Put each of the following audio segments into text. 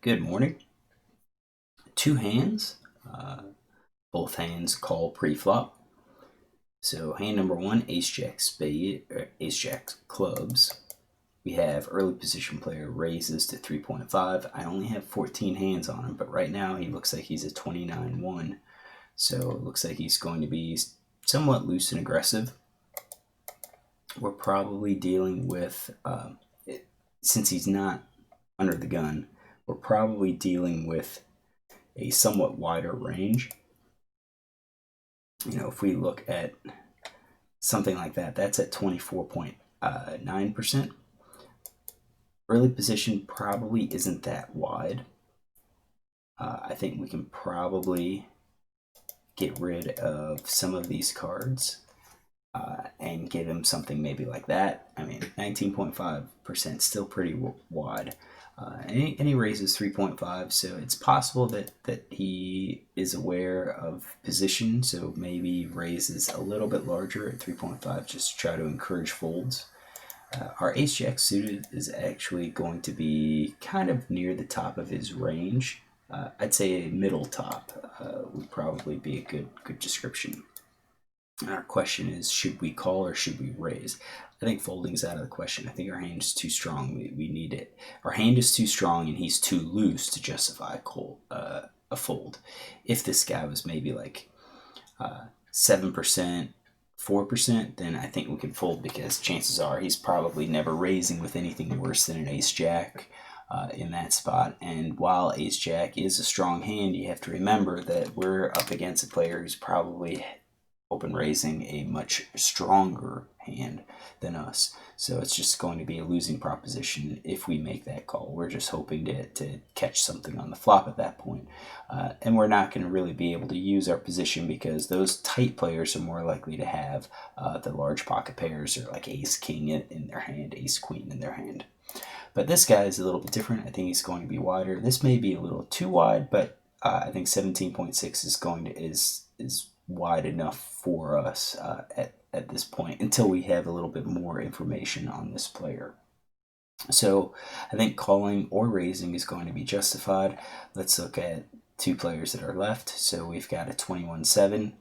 Good morning. Two hands. Both hands call pre-flop. So hand number one, ace jack spade, or ace jack clubs. We have early position player raises to 3.5. I only have 14 hands on him, but right now he looks like he's a 29-1. So it looks like he's going to be somewhat loose and aggressive. We're probably dealing with, since he's not under the gun, we're probably dealing with a somewhat wider range. If we look at something like that, that's at 24.9%. Early position probably isn't that wide. I think we can probably get rid of some of these cards and give him something maybe like that. I mean, 19.5% still pretty wide. And he raises 3.5, so it's possible that he is aware of position, so maybe raises a little bit larger at 3.5 just to try to encourage folds. Our ace jack suited is actually going to be kind of near the top of his range. I'd say a middle top would probably be a good description. And our question is, should we call or should we raise? I think folding's out of the question. I think our hand is too strong. We need it. Our hand is too strong and he's too loose to justify a fold. If this guy was maybe like 7%, 4%, then I think we can fold because chances are he's probably never raising with anything worse than an ace jack in that spot. And while ace jack is a strong hand, you have to remember that we're up against a player who's probably open raising a much stronger hand than us. So it's just going to be a losing proposition if we make that call. We're just hoping to catch something on the flop at that point. And we're not going to really be able to use our position because those tight players are more likely to have the large pocket pairs or like ace king in their hand, ace queen in their hand. But this guy is a little bit different. I think he's going to be wider. This may be a little too wide, but I think 17.6 is wide enough for us at this point until we have a little bit more information on this player. So I think calling or raising is going to be justified. Let's look at two players that are left. So we've got a 21-7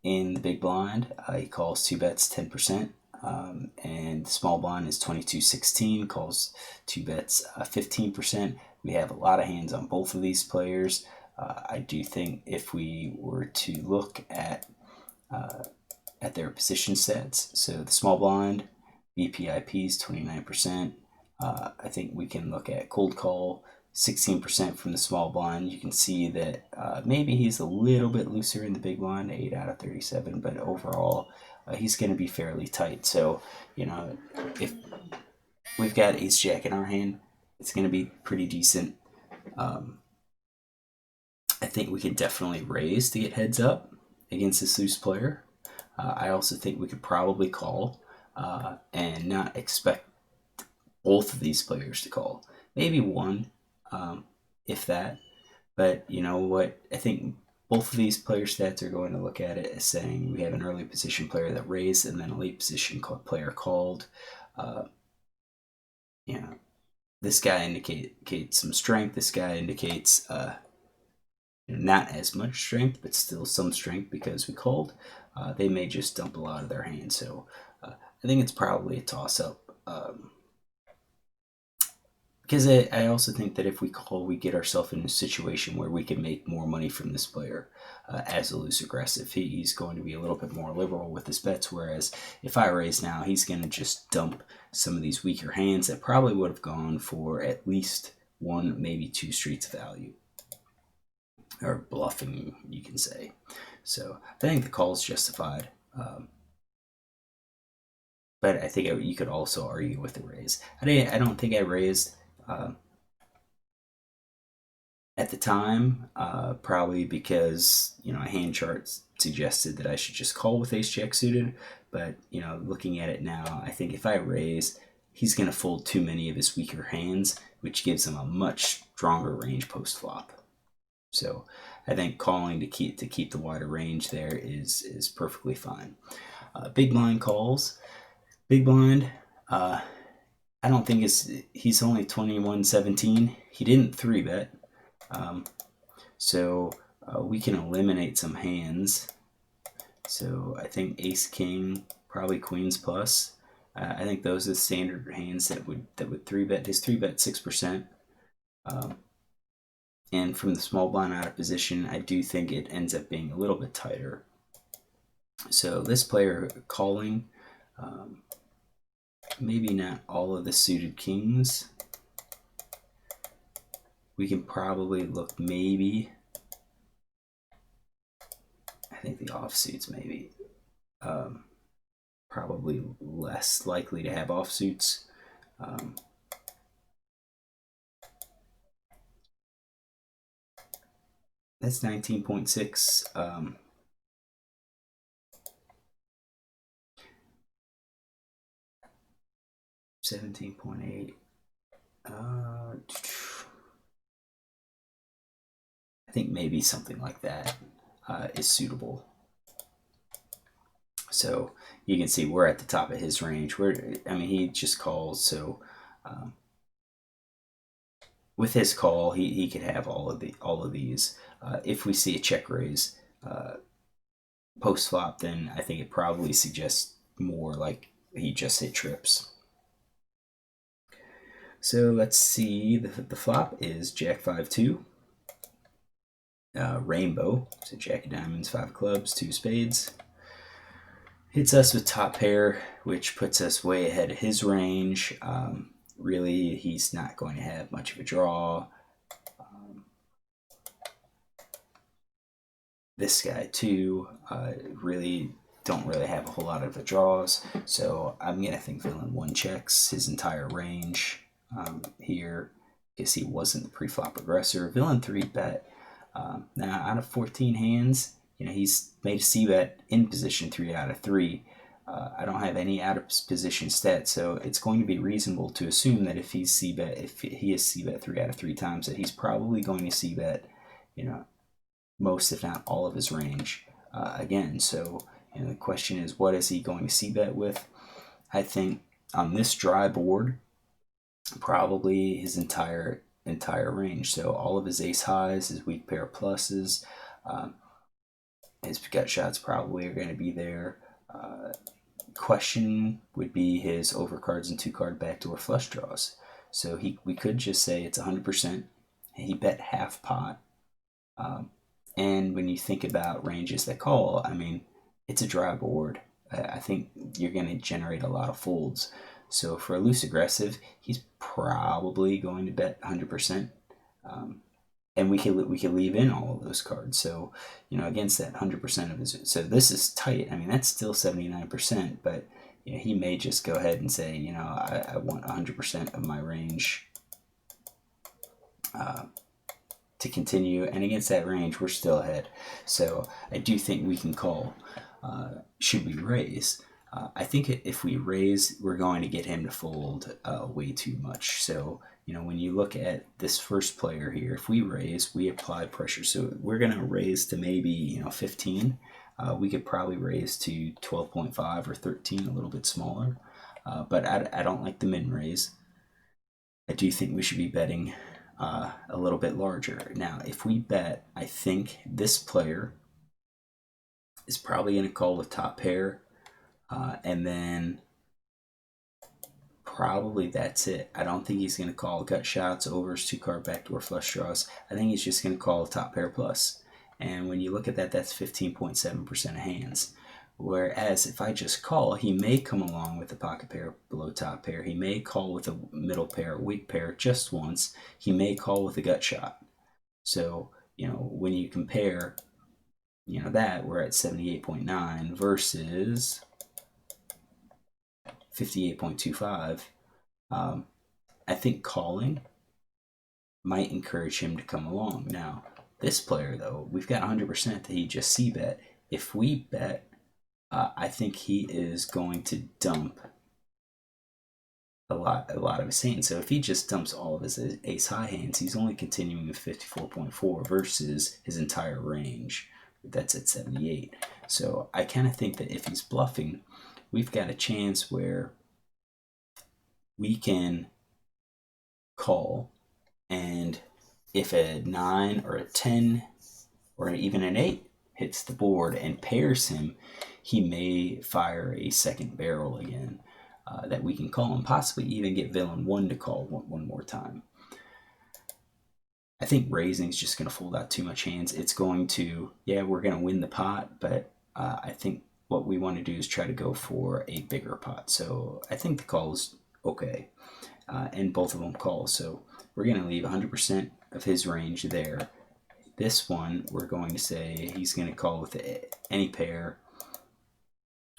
in the big blind. He calls two bets 10%. And the small blind is 22-16, calls two bets 15%. We have a lot of hands on both of these players. I do think if we were to look at their position sets, so the small blind, BPIP is 29%. I think we can look at cold call, 16% from the small blind. You can see that maybe he's a little bit looser in the big blind, 8 out of 37, but overall he's going to be fairly tight. So, if we've got ace jack in our hand, it's going to be pretty decent. I think we can definitely raise to get heads up against this loose player. I also think we could probably call and not expect both of these players to call. Maybe one, if that. But you know what? I think both of these player stats are going to look at it as saying we have an early position player that raised and then a late position player called. This guy indicates some strength. This guy indicates not as much strength, but still some strength because we called. They may just dump a lot of their hand. So I think it's probably a toss-up. Because I also think that if we call, we get ourselves in a situation where we can make more money from this player as a loose aggressive. He's going to be a little bit more liberal with his bets, whereas if I raise now, he's going to just dump some of these weaker hands that probably would have gone for at least one, maybe two streets of value. Or bluffing, you can say. So I think the call is justified. But I think you could also argue with the raise. I don't think I raised at the time, probably because a hand chart suggested that I should just call with ace jack suited. But looking at it now, I think if I raise, he's going to fold too many of his weaker hands, which gives him a much stronger range post flop. So I think calling to keep the wider range there is perfectly fine. Big blind calls. Big blind. I don't think he's only 21-17. He didn't 3-bet. So we can eliminate some hands. So I think ace king, probably queens plus. I think those are the standard hands that would 3-bet. His 3-bet 6%. And from the small blind out of position, I do think it ends up being a little bit tighter. So this player calling, maybe not all of the suited kings. We can probably look maybe, I think the offsuits maybe, probably less likely to have offsuits. That's 19.6. 17.8. I think maybe something like that is suitable. So you can see we're at the top of his range. He just calls. So with his call, he could have all of these. If we see a check raise post flop, then I think it probably suggests more like he just hit trips. So let's see. The flop is Jack 5-2. Rainbow. So Jack of diamonds, 5 of clubs, 2 spades. Hits us with top pair, which puts us way ahead of his range. Really, he's not going to have much of a draw. This guy too, really don't really have a whole lot of the draws. So I'm gonna think villain 1 checks his entire range here, because he wasn't the pre-flop aggressor. Villain 3-bet. Now out of 14 hands, he's made a c-bet in position 3 out of 3. I don't have any out of position stats, so it's going to be reasonable to assume that if he is c-bet 3 out of 3 times, that he's probably going to c-bet, most if not all of his range again. So the question is, what is he going to c-bet with? I think on this dry board, probably his entire range. So all of his ace highs, his weak pair pluses, his gut shots probably are going to be there. Question would be his overcards and 2-card backdoor flush draws. So we could just say it's 100%. He bet half pot. And when you think about ranges that call, it's a dry board. I think you're going to generate a lot of folds. So for a loose aggressive, he's probably going to bet 100%. And we could leave in all of those cards. So, against that 100% of his. So this is tight. That's still 79%, but he may just go ahead and say, I want 100% of my range to continue. And against that range, we're still ahead. So I do think we can call. Should we raise? I think if we raise, we're going to get him to fold way too much. So, when you look at this first player here, if we raise, we apply pressure. So we're going to raise to maybe, 15. We could probably raise to 12.5 or 13, a little bit smaller. But I don't like the min raise. I do think we should be betting a little bit larger. Now, if we bet, I think this player is probably going to call with top pair. And then probably that's it. I don't think he's going to call gut shots, overs, 2-card backdoor flush draws. I think he's just going to call top pair plus. And when you look at that, that's 15.7% of hands. Whereas if I just call, he may come along with the pocket pair below top pair. He may call with a middle pair, weak pair just once. He may call with a gut shot. So, when you compare, that, we're at 78.9 versus 58.25. I think calling might encourage him to come along. Now, this player, though, we've got 100% that he just c-bet. If we bet, I think he is going to dump a lot of his hands. So if he just dumps all of his ace high hands, he's only continuing with 54.4 versus his entire range. That's at 78. So I kind of think that if he's bluffing, we've got a chance where we can call, and if a 9 or a 10 or even an 8 hits the board and pairs him, he may fire a second barrel again that we can call, and possibly even get villain 1 to call one more time. I think raising is just going to fold out too much hands. It's going to, yeah, we're going to win the pot, but I think what we want to do is try to go for a bigger pot. So I think the call is okay, and both of them call. So we're going to leave 100% of his range there. This one, we're going to say he's going to call with any pair.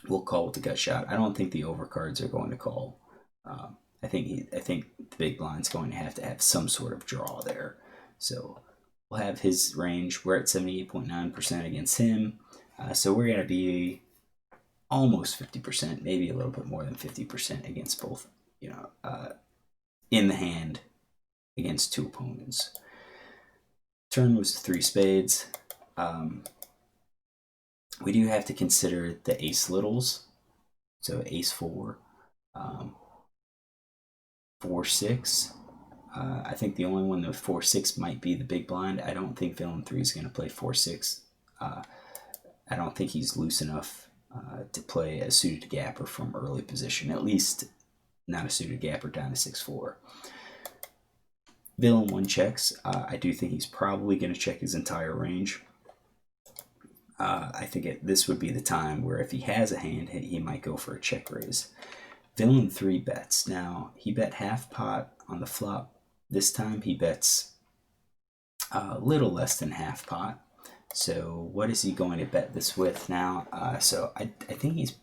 We'll call with the gut shot. I don't think the overcards are going to call. I think the big blind's going to have some sort of draw there. So we'll have his range. We're at 78.9% against him. So we're going to be almost 50%, maybe a little bit more than 50% against both, in the hand against two opponents. Turn was 3 spades. We do have to consider the ace littles. So ace 4, 4-6. I think the only one that 4-6 might be the big blind. I don't think villain 3 is going to play 4-6. I don't think he's loose enough to play a suited gapper from early position, at least not a suited gapper down to 6-4. Villain 1 checks. I do think he's probably going to check his entire range. I think this would be the time where if he has a hand, he might go for a check raise. Villain 3 bets. Now, he bet half pot on the flop. This time he bets a little less than half pot. So what is he going to bet this with now? So I think he's,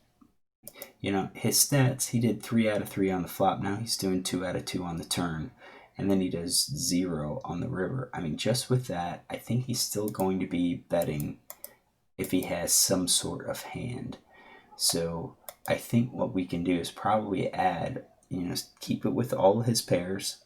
his stats, he did 3 out of 3 on the flop. Now he's doing 2 out of 2 on the turn. And then he does 0 on the river. I mean, just with that, I think he's still going to be betting if he has some sort of hand. So I think what we can do is probably add, keep it with all of his pairs,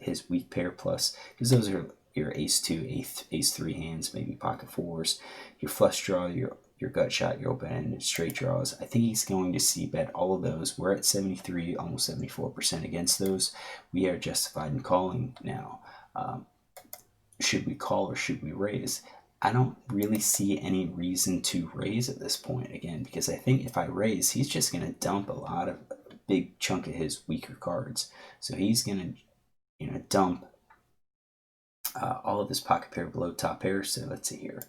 his weak pair plus, because those are your ace 2, ace 3 hands, maybe pocket 4s, your flush draw, your gut shot, your open-ended straight draws. I think he's going to see bet all of those. We're at 73, almost 74% against those. We are justified in calling now. Should we call or should we raise? I don't really see any reason to raise at this point, again, because I think if I raise, he's just going to dump a big chunk of his weaker cards. So he's going to, dump all of his pocket pair below top pair. So let's see here.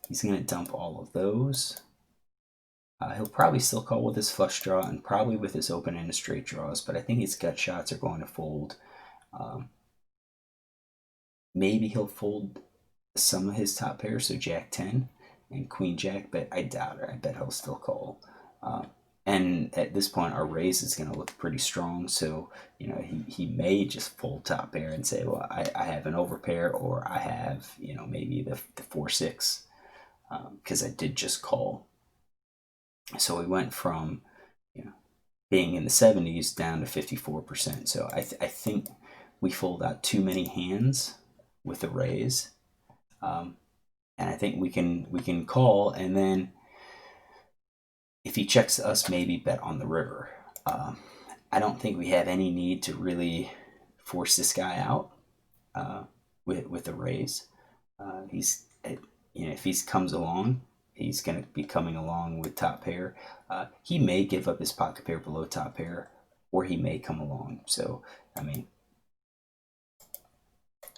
He's going to dump all of those. He'll probably still call with his flush draw and probably with his open-ended straight draws, but I think his gut shots are going to fold. Maybe he'll fold some of his top pairs, so Jack 10 and Queen Jack, but I doubt it. I bet he'll still call. And at this point, our raise is going to look pretty strong, so he may just fold top pair and say, well, I have an overpair, or I have maybe the 4-6, because I did just call. So we went from being in the 70s down to 54%. So I think we fold out too many hands with the raise. And I think we can call, and then if he checks us, maybe bet on the river. I don't think we have any need to really force this guy out with the raise. If he comes along, he's going to be coming along with top pair. He may give up his pocket pair below top pair, or he may come along. So, I mean,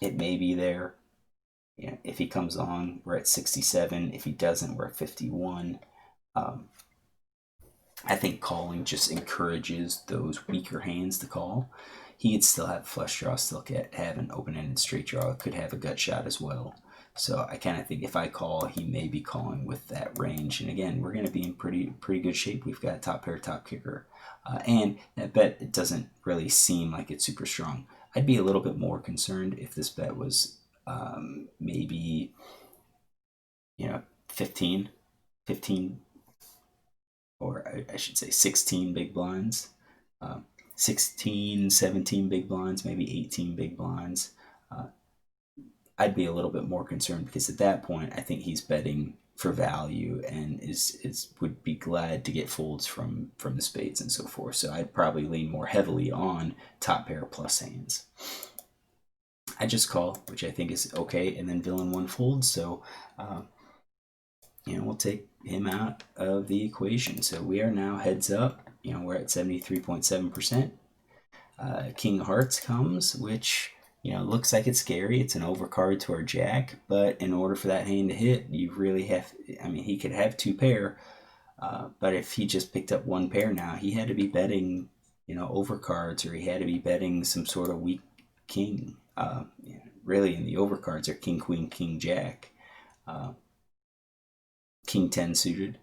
it may be there. If he comes along, we're at 67. If he doesn't, we're at 51. I think calling just encourages those weaker hands to call. He could still have flush draw, still have an open-ended straight draw, could have a gut shot as well. So I kind of think if I call, he may be calling with that range. And again, we're going to be in pretty good shape. We've got top pair, top kicker. And that bet, it doesn't really seem like it's super strong. I'd be a little bit more concerned if this bet was maybe 15, or I should say 16 big blinds, 16, 17 big blinds, maybe 18 big blinds. I'd be a little bit more concerned, because at that point, I think he's betting for value and is would be glad to get folds from the spades and so forth. So I'd probably lean more heavily on top pair plus hands. I just call, which I think is okay, and then villain one folds. So we'll take him out of the equation. So we are now heads up. We're at 73.7%. King of Hearts comes, which looks like it's scary. It's an overcard to our jack, but in order for that hand to hit, you really have. He could have two pair, but if he just picked up one pair now, he had to be betting, overcards, or he had to be betting some sort of weak king. Really, in the overcards are king, queen, king, jack, king 10 suited.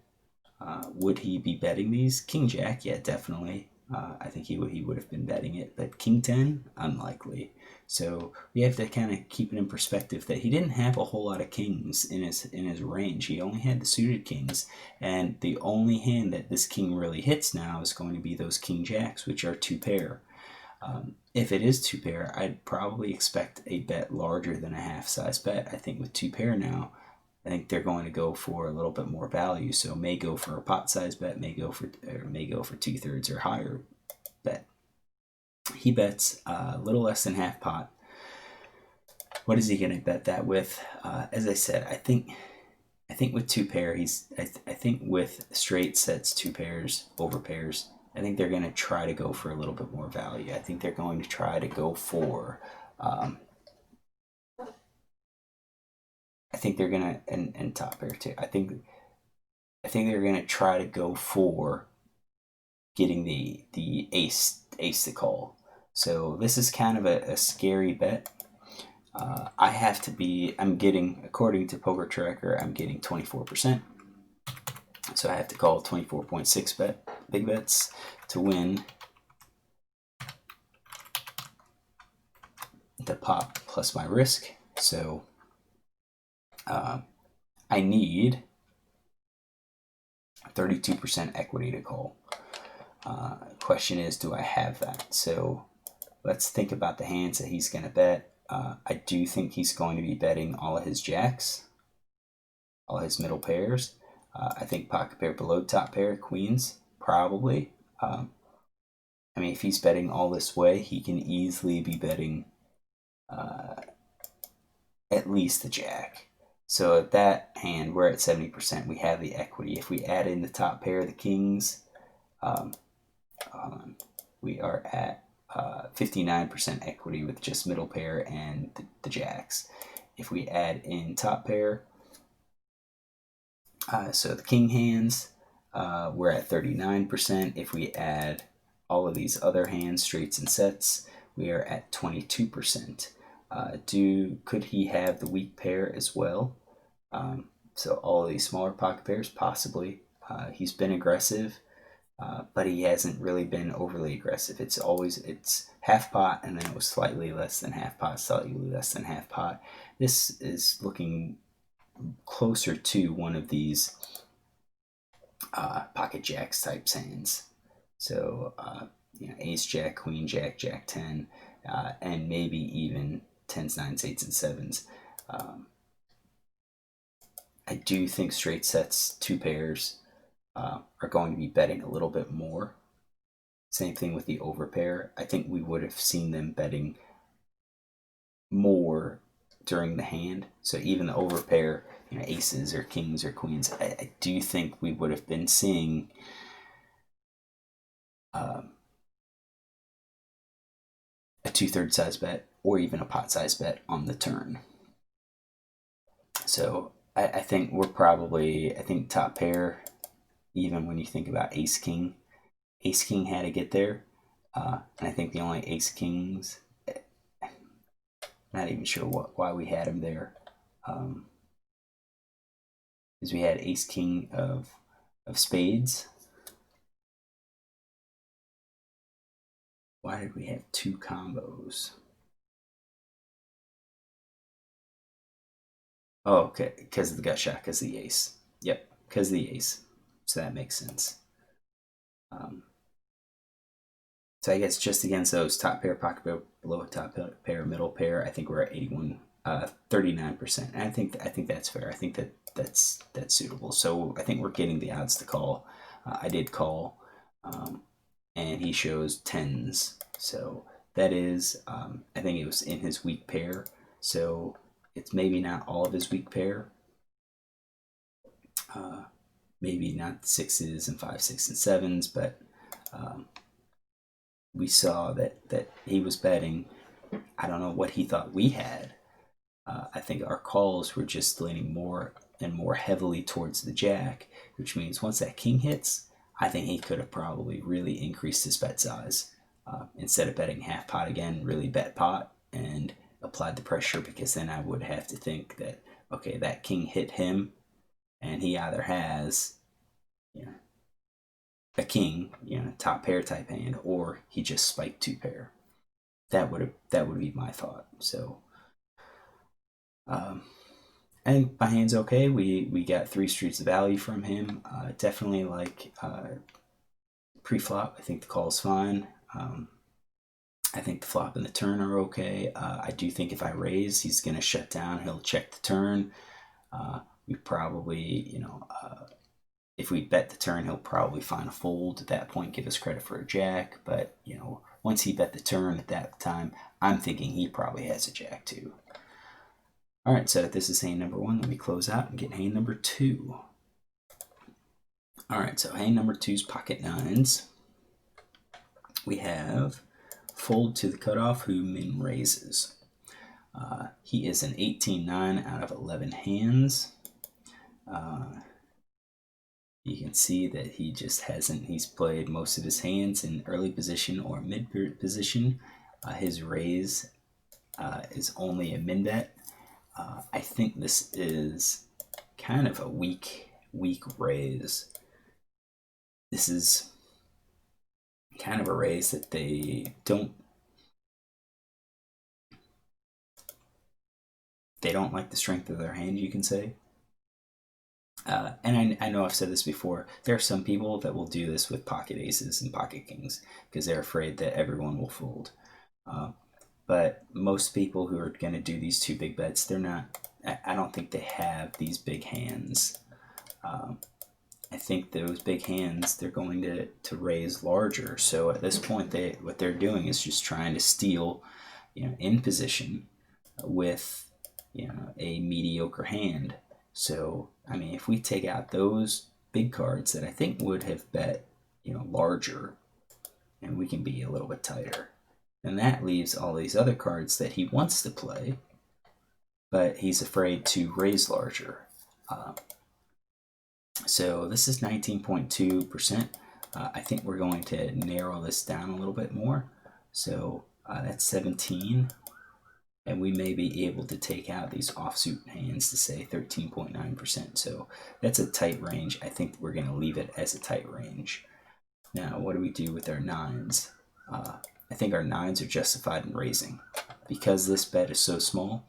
Would he be betting these? King, jack, yeah, definitely. I think he would have been betting it, but king 10, unlikely. So we have to kind of keep it in perspective that he didn't have a whole lot of kings in his range. He only had the suited kings, and the only hand that this king really hits now is going to be those king jacks, which are two pair. If it is two pair, I'd probably expect a bet larger than a half size bet. I think with two pair now, I think they're going to go for a little bit more value. So may go for a pot size bet, may go for 2/3 or higher bet. He bets a little less than half pot. What is he going to bet that with? As I said, I think with two pair, I think with straight sets, two pairs, over pairs, I think they're going to try to go for a little bit more value. I think they're going to try to go for. I think they're gonna and top pair too. I think they're gonna try to go for getting the ace to call. So this is kind of a scary bet. I'm getting, according to Poker Tracker, I'm getting 24%. So I have to call 24.6 big bets to win the pop plus my risk. So I need 32% equity to call. Question is, do I have that? So let's think about the hands that he's going to bet. I do think he's going to be betting all of his jacks, all his middle pairs. I think pocket pair below top pair, queens, probably. If he's betting all this way, he can easily be betting at least the jack. So at that hand, we're at 70%. We have the equity. If we add in the top pair, the kings, we are at 59% equity with just middle pair and the jacks. If we add in top pair, so the king hands, we're at 39%. If we add all of these other hands, straights and sets, we are at 22%. Could he have the weak pair as well? So all of these smaller pocket pairs, possibly. He's been aggressive, but he hasn't really been overly aggressive. It's half pot, and then it was slightly less than half pot, slightly less than half pot. This is looking closer to one of these pocket jacks type hands. So ace jack, queen jack, jack 10, and maybe even 10s, 9s, 8s, and 7s. I do think straight sets, two pairs, are going to be betting a little bit more. Same thing with the overpair. I think we would have seen them betting more during the hand. So even the overpair, aces or kings or queens, I do think we would have been seeing a 2/3 size bet or even a pot size bet on the turn. So I think I think top pair, even when you think about ace king had to get there. And I think the only ace kings, not even sure why we had him there. Because we had ace king of spades. Why did we have two combos? Oh, okay, because of the gut shot, because of the ace. Yep, because of the ace. So that makes sense. So I guess just against those top pair, pocket pair, below top pair, middle pair, I think we're at 81 39%. And I think that's fair. I think that's suitable. So I think we're getting the odds to call. I did call, and he shows tens. So that is, I think it was in his weak pair. So it's maybe not all of his weak pair. Maybe not sixes and 5, 6, and 7s, but we saw that he was betting. I don't know what he thought we had. I think our calls were just leaning more and more heavily towards the jack, which means once that king hits, I think he could have probably really increased his bet size. Instead of betting half pot again, really bet pot and applied the pressure, because then I would have to think that, okay, that king hit him, and he either has, a king, top pair type hand, or he just spiked 2 pair. That would be my thought. So I think my hand's okay. We got 3 streets of value from him. Definitely like pre-flop. I think the call's fine. I think the flop and the turn are okay. I do think if I raise, he's going to shut down. He'll check the turn. We probably, if we bet the turn, he'll probably find a fold at that point, give us credit for a jack. But, once he bet the turn at that time, I'm thinking he probably has a jack too. All right, so this is hand number 1. Let me close out and get hand number 2. All right, so hand number 2's pocket nines. We have fold to the cutoff, who min raises. He is an 18-9 out of 11 hands. You can see that he just he's played most of his hands in early position or mid position. His raise is only a min bet. I think this is kind of a weak raise. This is kind of a raise that they don't like the strength of their hand, you can say. And I know I've said this before, there are some people that will do this with pocket aces and pocket kings because they're afraid that everyone will fold. But most people who are going to do these 2 big bets, I don't think they have these big hands. I think those big hands, they're going to raise larger. So at this point, what they're doing is just trying to steal, in position with, a mediocre hand. So, I mean, if we take out those big cards that I think would have bet, larger, and we can be a little bit tighter, then that leaves all these other cards that he wants to play, but he's afraid to raise larger. So this is 19.2%. I think we're going to narrow this down a little bit more. So that's 17. And we may be able to take out these offsuit hands to say 13.9%. So that's a tight range. I think we're going to leave it as a tight range. Now, what do we do with our nines? I think our nines are justified in raising. Because this bet is so small,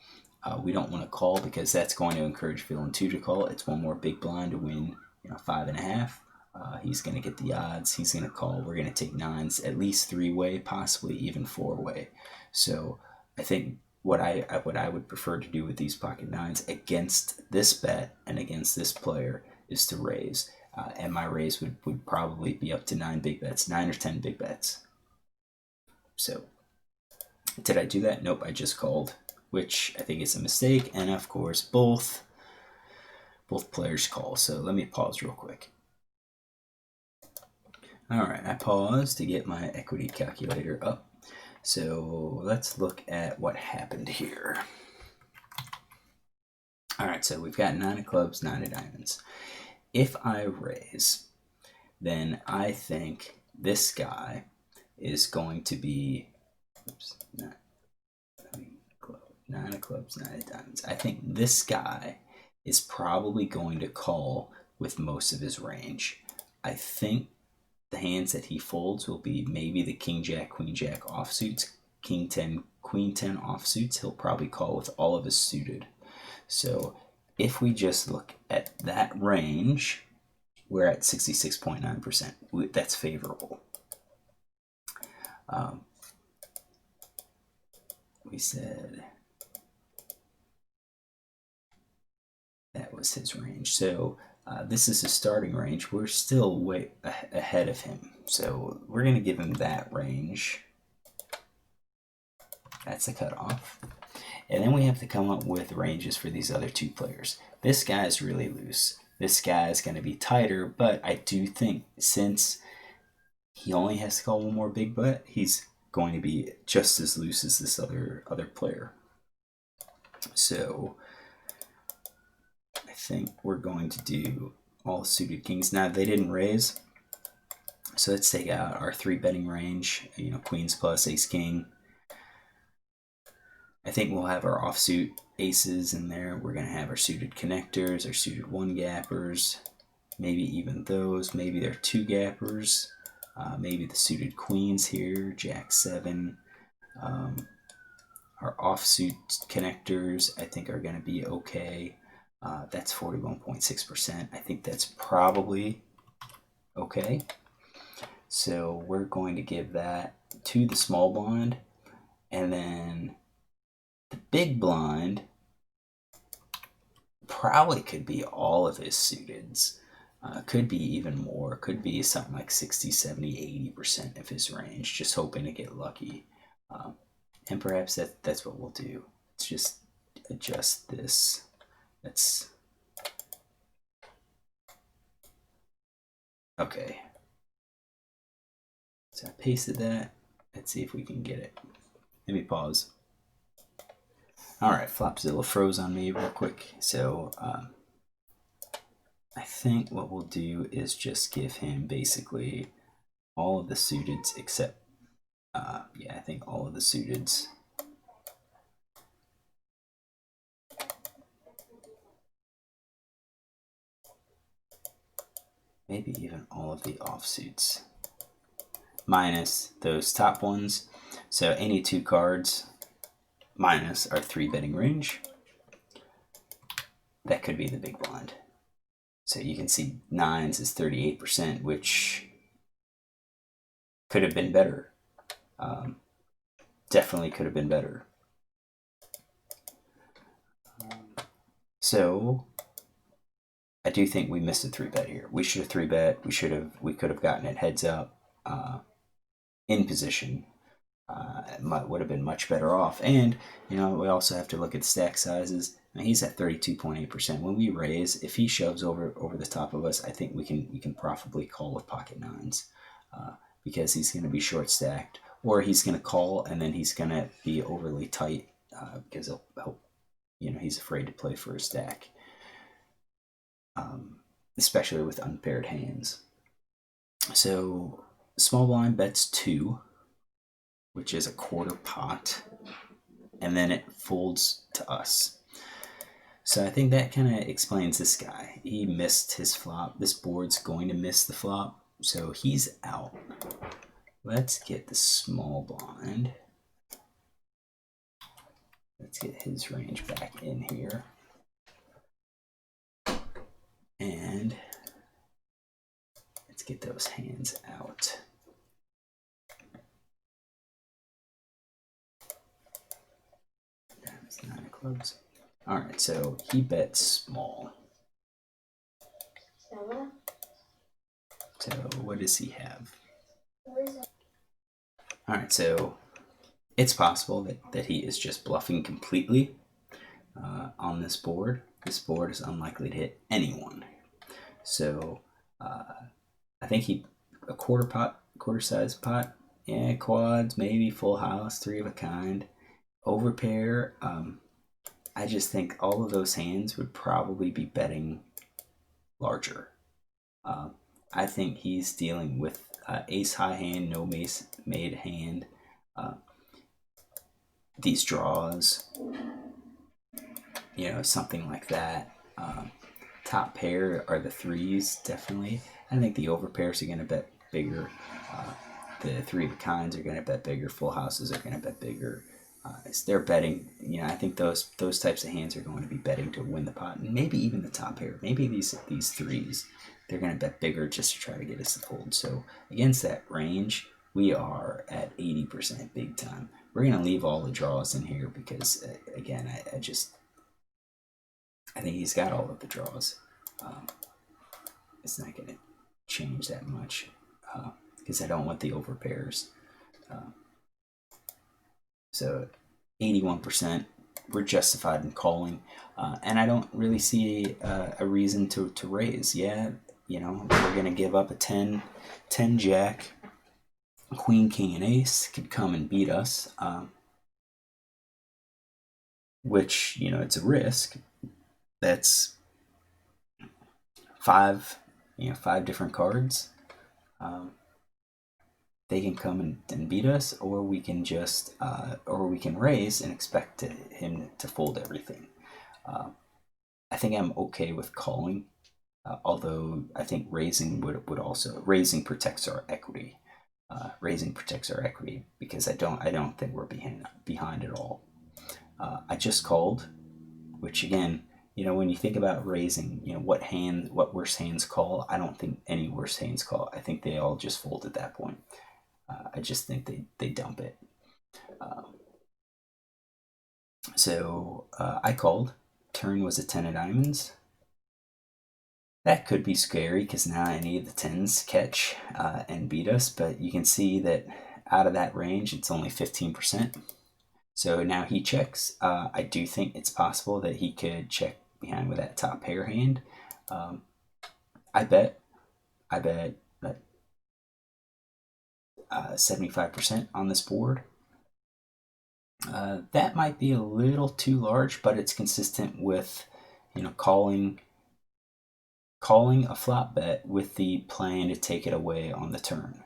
we don't want to call because that's going to encourage villain 2 to call. It's one more big blind to win 5.5. He's going to get the odds. He's going to call. We're going to take nines, at least 3-way, possibly even 4-way. So I think what I would prefer to do with these pocket nines against this bet and against this player is to raise. And my raise would probably be up to 9 big bets, 9 or 10 big bets. So did I do that? Nope, I just called, which I think is a mistake. And of course, both players call. So let me pause real quick. All right, I paused to get my equity calculator up. So let's look at what happened here. All right, so we've got 9 of clubs, 9 of diamonds. If I raise, then I think this guy is going to be, 9 of clubs, 9 of diamonds. I think this guy is probably going to call with most of his range. I think the hands that he folds will be maybe the king jack, queen jack offsuits, king 10, queen 10 offsuits. He'll probably call with all of his suited. So if we just look at that range, we're at 66.9%. That's favorable. We said was his range. So this is his starting range. We're still way ahead of him. So we're going to give him that range. That's the cutoff. And then we have to come up with ranges for these other two players. This guy's really loose. This guy is going to be tighter, but I do think since he only has to call one more big bet, he's going to be just as loose as this other player. So I think we're going to do all suited kings. Now they didn't raise, so let's take out our 3 betting range. You know, queens plus ace king. I think we'll have our offsuit aces in there. We're going to have our suited connectors, our suited 1-gappers, maybe even those. Maybe they're 2-gappers. Maybe the suited queens here, jack 7. Our offsuit connectors, I think, are going to be okay. That's 41.6%. I think that's probably okay. So we're going to give that to the small blind, and then the big blind probably could be all of his suiteds. Could be even more. Could be something like 60, 70, 80% of his range, just hoping to get lucky. And perhaps that's what we'll do. Let's just adjust this. Let's... Okay. So I pasted that. Let's see if we can get it. Let me pause. Alright, Flopzilla froze on me real quick. So I think what we'll do is just give him basically all of the suiteds except, yeah, I think all of the suiteds. Maybe even all of the offsuits. Minus those top ones. So any 2 cards minus our 3 betting range. That could be the big blind. So you can see 9s is 38%, which could have been better. Definitely could have been better. So I do think we missed a 3-bet here. We should have 3-bet. We could have gotten it heads up in position. It would have been much better off. And you know, we also have to look at stack sizes. Now he's at 32.8%. When we raise, if he shoves over the top of us, I think we can profitably call with pocket 9s because he's going to be short stacked, or he's going to call and then he's going to be overly tight because he's afraid to play for a stack, especially with unpaired hands. So small blind bets 2, which is a quarter pot, and then it folds to us. So I think that kind of explains this guy. He missed his flop. This board's going to miss the flop, so he's out. Let's get the small blind. Let's get his range back in here. And let's get those hands out. That's 9 of clubs. All right, so he bets small. So what does he have? All right, so it's possible that he is just bluffing completely on this board. This board is unlikely to hit anyone. So I think a quarter size pot. Yeah, quads, maybe full house, 3 of a kind. Overpair, I just think all of those hands would probably be betting larger. I think he's dealing with ace high hand, no mace made hand. These draws, something like that. Top pair are the 3s, definitely. I think the overpairs are going to bet bigger. The 3 of a kinds are going to bet bigger. Full houses are going to bet bigger. They're betting, I think those types of hands are going to be betting to win the pot, and maybe even the top pair. Maybe these 3s, they're going to bet bigger just to try to get us to fold. So against that range, we are at 80% big time. We're going to leave all the draws in here because, again, I think he's got all of the draws. It's not going to change that much because I don't want the overpairs. So 81%, we're justified in calling. And I don't really see a reason to raise. Yeah, we're going to give up a 10 jack. Queen, king, and ace could come and beat us, which, it's a risk. That's five different cards. They can come and beat us, or we can just, or we can raise and expect him to fold everything. I think I'm okay with calling, although I think raising would also, raising protects our equity. Raising protects our equity because I don't think we're behind at all. I just called, which again, when you think about raising, what worse hands call, I don't think any worse hands call. I think they all just fold at that point. I just think they dump it. So I called. Turn was a 10 of diamonds. That could be scary because now I need the 10s to catch and beat us, but you can see that out of that range, it's only 15%. So now he checks. I do think it's possible that he could check behind with that top pair hand. I bet 75% on this board. That might be a little too large, but it's consistent with, calling a flop bet with the plan to take it away on the turn.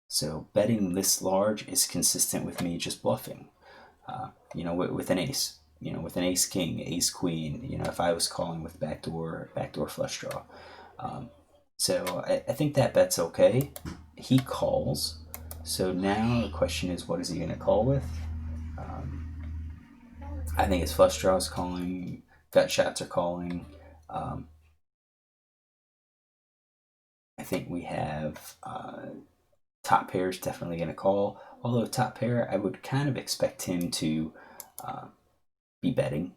So betting this large is consistent with me just bluffing. With an ace, with an ace king, ace queen, if I was calling with backdoor flush draw. So I think that bet's okay. He calls. So now the question is, what is he going to call with? I think his flush draws calling, gut shots are calling. I think we have top pairs definitely going to call. Although top pair, I would kind of expect him to be betting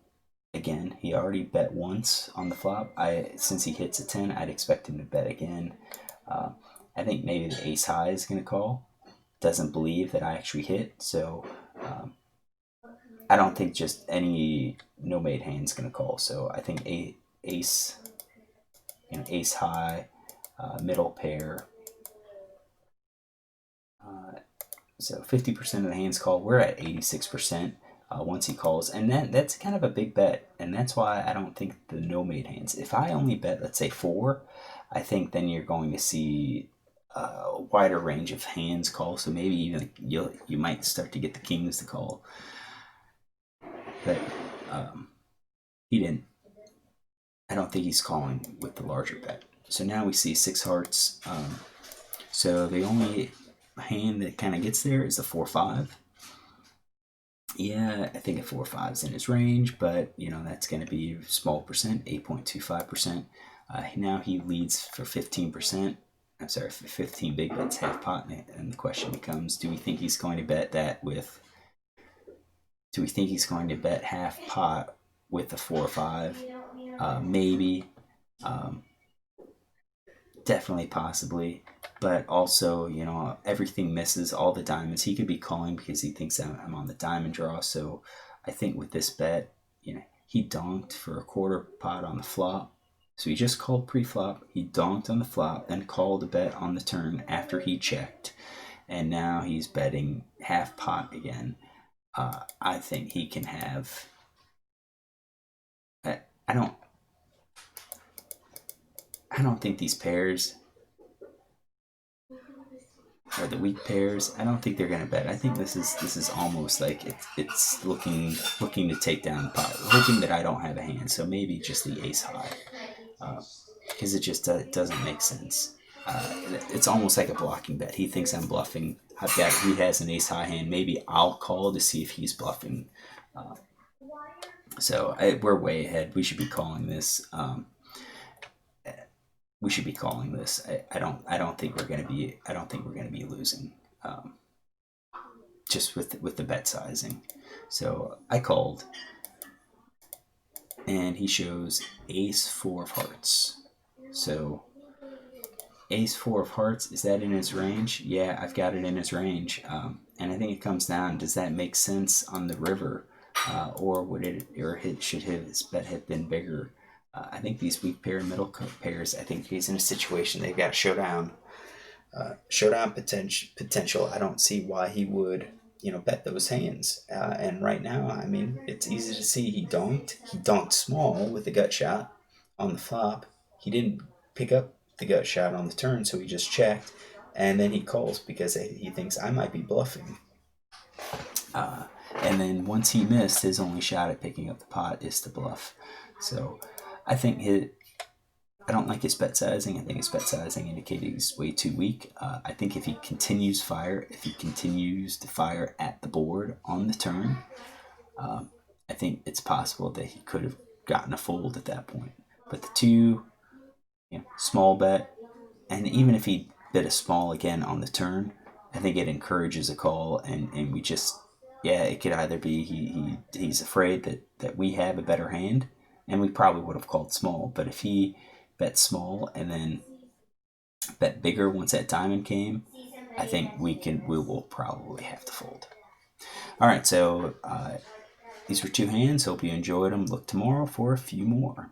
again. He already bet once on the flop. Since he hits a 10, I'd expect him to bet again. I think maybe the ace high is going to call. Doesn't believe that I actually hit, so I don't think just any no-made hand's going to call. So I think ace, ace high, middle pair. So 50% of the hands call. We're at 86% once he calls, and that's kind of a big bet, and that's why I don't think the no-made hands. If I only bet, let's say 4, I think then you're going to see a wider range of hands call. So maybe even you might start to get the kings to call, but he didn't. I don't think he's calling with the larger bet. So now we see 6 hearts. So the only hand that kind of gets there is the 4-5. Yeah, I think a 4-5 is in his range, but that's going to be small percent, 8.25%. Now he leads for 15%. I'm sorry, for 15 big bets, half pot, and the question becomes: do we think he's going to bet that with? Do we think he's going to bet half pot with the 4-5? Maybe. Definitely, possibly, but also, everything misses, all the diamonds. He could be calling because he thinks I'm on the diamond draw. So I think with this bet, he donked for a quarter pot on the flop. So he just called pre-flop, he donked on the flop, then called a bet on the turn after he checked, and now he's betting half pot again. I think he can have. I don't think these pairs are the weak pairs. I don't think they're gonna bet. I think this is almost like it's looking to take down the pot, hoping that I don't have a hand. So maybe just the ace high, because it just doesn't make sense. It's almost like a blocking bet. He thinks I'm bluffing. He has an ace high hand. Maybe I'll call to see if he's bluffing. So we're way ahead. We should be calling this. I don't think we're gonna be losing. Just with the bet sizing. So I called, and he shows ace four of hearts. So ace four of hearts, is that in his range? Yeah, I've got it in his range. And I think it comes down, does that make sense on the river? Or would it, or should his bet have been bigger? I think these weak pair and middle pairs, I think he's in a situation they've got showdown potential. I don't see why he would, bet those hands. And right now, I mean, it's easy to see he donked. He donked small with the gut shot on the flop. He didn't pick up the gut shot on the turn, so he just checked, and then he calls because he thinks I might be bluffing. And then once he missed, his only shot at picking up the pot is to bluff. So I think I don't like his bet sizing. I think his bet sizing indicated he's way too weak. I think if he continues to fire at the board on the turn, I think it's possible that he could have gotten a fold at that point. But the two, small bet, and even if he bet a small again on the turn, I think it encourages a call, and we just, it could either be he's afraid that we have a better hand, and we probably would have called small. But if he bet small and then bet bigger once that diamond came, I think we will probably have to fold. All right, so these were two hands. Hope you enjoyed them. Look tomorrow for a few more.